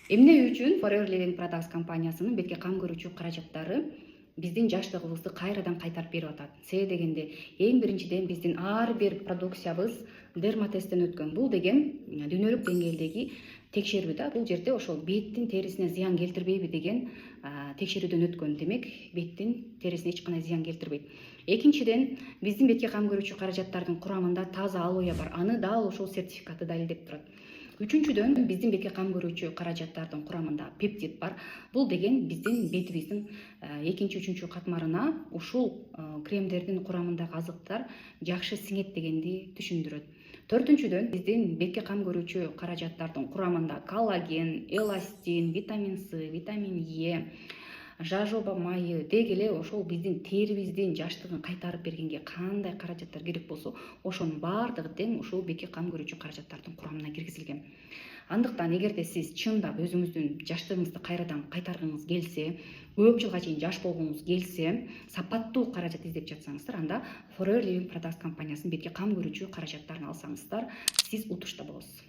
Эмне үчүн Forever Living Products компаниясынын бетке кам көрүүчү каражаттары биздин жаштыгыбызды кайрадан кайтарып берип атат? Себеби дегенде, эң биринчиден биздин ар бир продукциябыз дермотесттен өткөн. Бул деген дүйнөлүк деңгээлдеги текшерүү да. Бул жерде ошол беттин терисине зыян келтирбейби деген текшерүүдөн өткөн. Демек, беттин терисине эч кандай зыян келтирбейт. Экинчиден, биздин бетке кам көрүүчү каражаттардын курамында таза алоэ бар. Аны дал ошол сертификаты далилдеп турат. Үчүнчүдөн, биздин бетке кам көрүүчү каражаттардын курамында пептид бар. Бул деген биздин бетибиздин экинчи, үчүнчү катмарына ушул кремдердин курамындагы азыктар жакшы сиңет дегенди түшүндүрөт. Төртүнчүдөн, биздин бетке кам көрүүчү каражаттардын курамында коллаген, эластин, витамин С, витамин Е, жажоба майы деги эле ошол биздин терибиздин жаштыгын кайтарып бергенге кандай каражаттар керек болсо, ошонун баардыгы тең ушул бетке кам көрүүчү каражаттардын курамына киргизилген. Андыктан эгерде сиз чындап өзүңүздүн жаштыгыңызды кайрадан кайтаргыңыз келсе, көп жылга чейин жаш болгуңуз келсе, сапаттуу каражат издеп жатсаңыздар, анда Forever Living Products компаниясынын бетке кам көрүүчү каражаттарын алсаңыздар, сиз утушта болосуз.